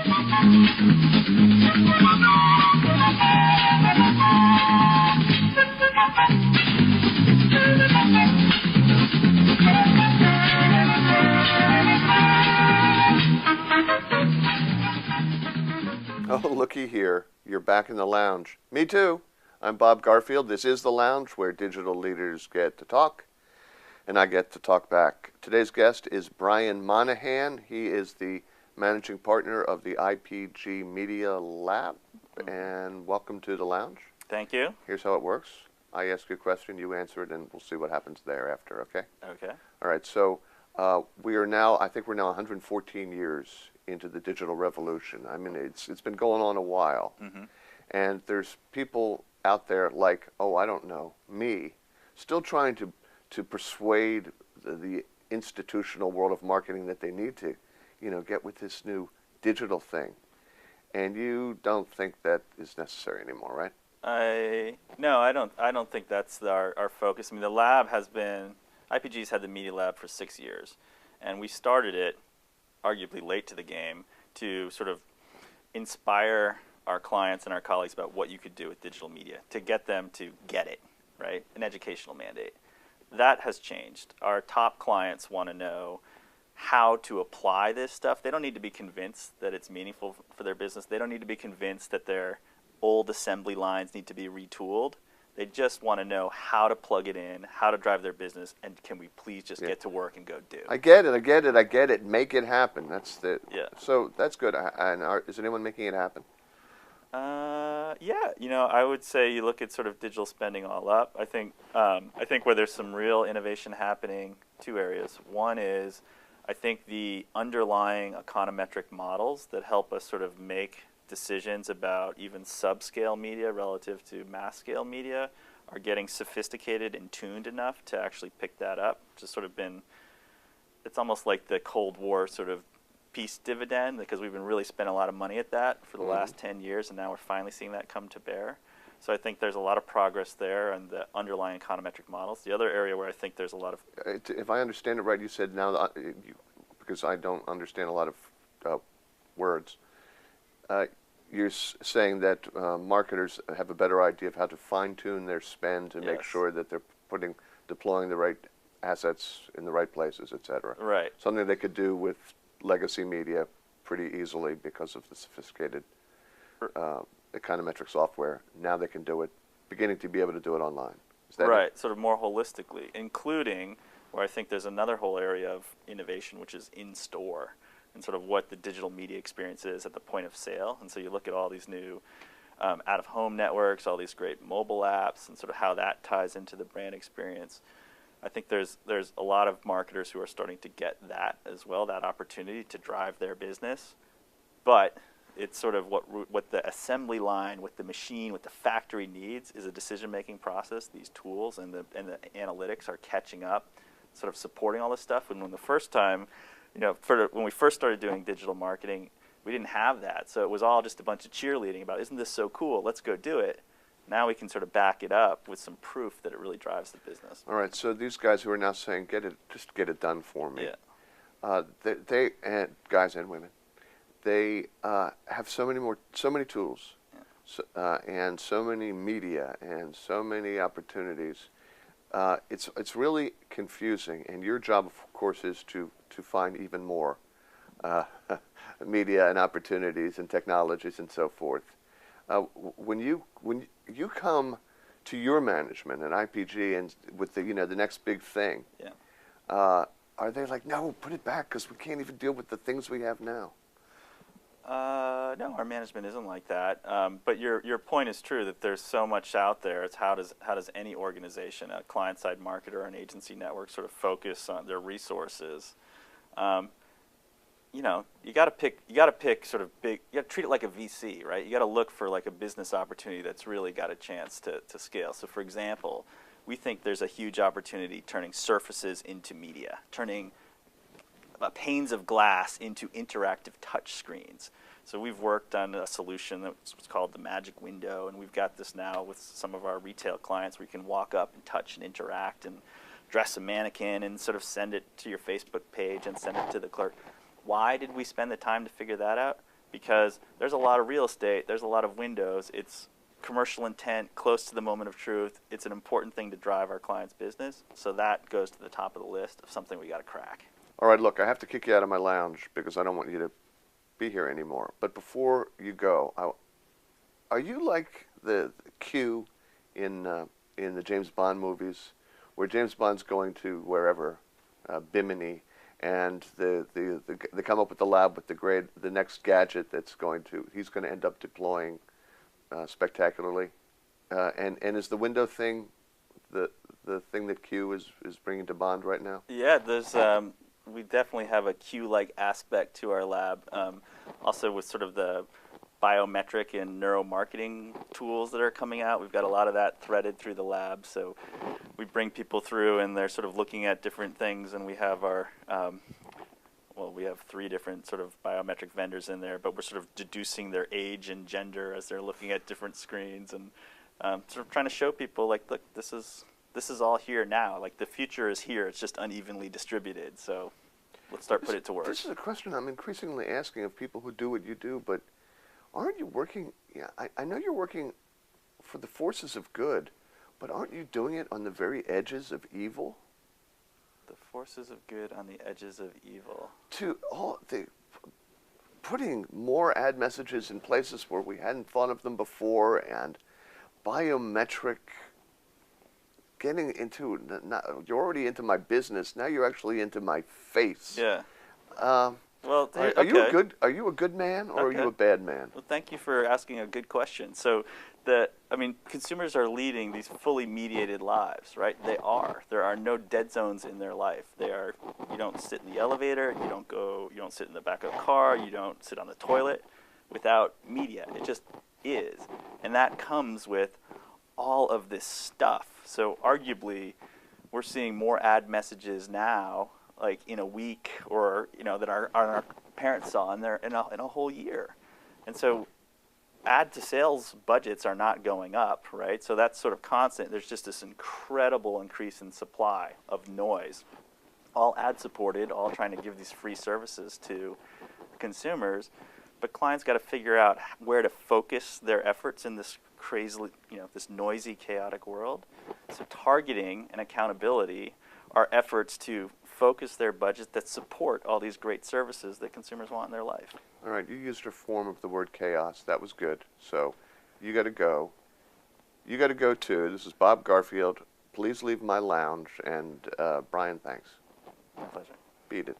Oh, looky here. You're back in the lounge. Me too. I'm Bob Garfield. This is The Lounge, where digital leaders get to talk, and I get to talk back. Today's guest is Brian Monahan. He is the managing partner of the IPG Media Lab, and welcome to The Lounge. Thank you. Here's how it works. I ask you a question, you answer it, and we'll see what happens thereafter, okay? Okay. All right, so we are now, I think we're now 114 years into the digital revolution. I mean, it's been going on a while. Mm-hmm. And there's people out there like, oh, I don't know, me, still trying to persuade the institutional world of marketing that they need to, get with this new digital thing. And you don't think that is necessary anymore, right? No, I don't think that's our focus. I mean, the lab has been, IPG's had the Media Lab for 6 years, and we started it arguably late to the game to sort of inspire our clients and our colleagues about what you could do with digital media, to get them to get it, right? An educational mandate. That has changed. Our top clients want to know how to apply this stuff. They don't need to be convinced that it's meaningful for their business. They don't need to be convinced that their old assembly lines need to be retooled. They just want to know how to plug it in, how to drive their business, and can we please just get to work and go do. I get it. Make it happen. That's the. Yeah. So that's good. And is anyone making it happen? Yeah. I would say you look at sort of digital spending all up. I think where there's some real innovation happening, two areas. One is, I think the underlying econometric models that help us sort of make decisions about even subscale media relative to mass scale media are getting sophisticated and tuned enough to actually pick that up. Just sort of been, it's almost like the Cold War sort of peace dividend, because we've been really spending a lot of money at that for the last 10 years, and now we're finally seeing that come to bear. So I think there's a lot of progress there and the underlying econometric models. The other area where I think there's a lot of... If I understand it right, you said now, because I don't understand a lot of words, you're saying that marketers have a better idea of how to fine-tune their spend to make sure that they're deploying the right assets in the right places, et cetera. Right. Something they could do with legacy media pretty easily because of the sophisticated econometric software. Now they can do it, beginning to be able to do it online. Is that right, it? Sort of more holistically, including where I think there's another whole area of innovation, which is in-store, and sort of what the digital media experience is at the point of sale. And so you look at all these new out-of-home networks, all these great mobile apps, and sort of how that ties into the brand experience. I think there's a lot of marketers who are starting to get that as well, that opportunity to drive their business. But it's sort of what the assembly line, what the machine, what the factory needs is a decision-making process. These tools and the analytics are catching up, sort of supporting all this stuff. And when the first time, when we first started doing digital marketing, we didn't have that. So it was all just a bunch of cheerleading about, isn't this so cool? Let's go do it. Now we can sort of back it up with some proof that it really drives the business. All right. So these guys who are now saying, just get it done for me. Yeah. They and guys and women, they have so many tools, and so many media and so many opportunities. It's really confusing, and your job, of course, is to find even more media and opportunities and technologies and so forth. When you come to your management at IPG and with the next big thing, are they like, no, put it back because we can't even deal with the things we have now? No, our management isn't like that. But your point is true that there's so much out there. It's how does any organization, a client-side marketer or an agency network, sort of focus on their resources? You got to pick sort of big. You got to treat it like a VC, right? You got to look for like a business opportunity that's really got a chance to scale. So, for example, we think there's a huge opportunity turning surfaces into media, turning panes of glass into interactive touch screens. So we've worked on a solution that's what's called the Magic Window, and we've got this now with some of our retail clients where you can walk up and touch and interact and dress a mannequin and sort of send it to your Facebook page and send it to the clerk. Why did we spend the time to figure that out? because there's a lot of real estate, there's a lot of windows, it's commercial intent, close to the moment of truth. It's an important thing to drive our client's business, so that goes to the top of the list of something we got to crack. All right, look, I have to kick you out of my lounge because I don't want you to be here anymore. But before you go, are you like the Q in the James Bond movies, where James Bond's going to wherever, Bimini, and they come up with the lab with the next gadget he's going to end up deploying spectacularly, and is the window thing the thing that Q is bringing to Bond right now? Yeah, there's we definitely have a Q-like aspect to our lab. Also with sort of the biometric and neuromarketing tools that are coming out, we've got a lot of that threaded through the lab. So we bring people through and they're sort of looking at different things, and we have our we have 3 different sort of biometric vendors in there, but we're sort of deducing their age and gender as they're looking at different screens, and sort of trying to show people, like, look, this is all here now. Like, the future is here. It's just unevenly distributed. So let's start put it to work. This is a question I'm increasingly asking of people who do what you do, but aren't you working? Yeah, I know you're working for the forces of good, but aren't you doing it on the very edges of evil? The forces of good on the edges of evil. Putting more ad messages in places where we hadn't thought of them before, and biometric, getting into, you're already into my business, now you're actually into my face. Yeah. Well, are you a good man, or are you a bad man? Well, thank you for asking a good question. So, consumers are leading these fully mediated lives, right? They are. There are no dead zones in their life. You don't sit in the elevator, you don't sit in the back of a car, you don't sit on the toilet without media. It just is. And that comes with all of this stuff. So arguably, we're seeing more ad messages now, like in a week, or that our parents saw in a whole year. And so ad to sales budgets are not going up, right? So that's sort of constant. There's just this incredible increase in supply of noise, all ad supported, all trying to give these free services to consumers. But clients got to figure out where to focus their efforts in this crazily, this noisy, chaotic world. So targeting and accountability are efforts to focus their budgets that support all these great services that consumers want in their life. All right, you used a form of the word chaos. That was good. So you got to go. You got to go too. This is Bob Garfield. Please leave my lounge. And Brian, thanks. My pleasure. Beat it.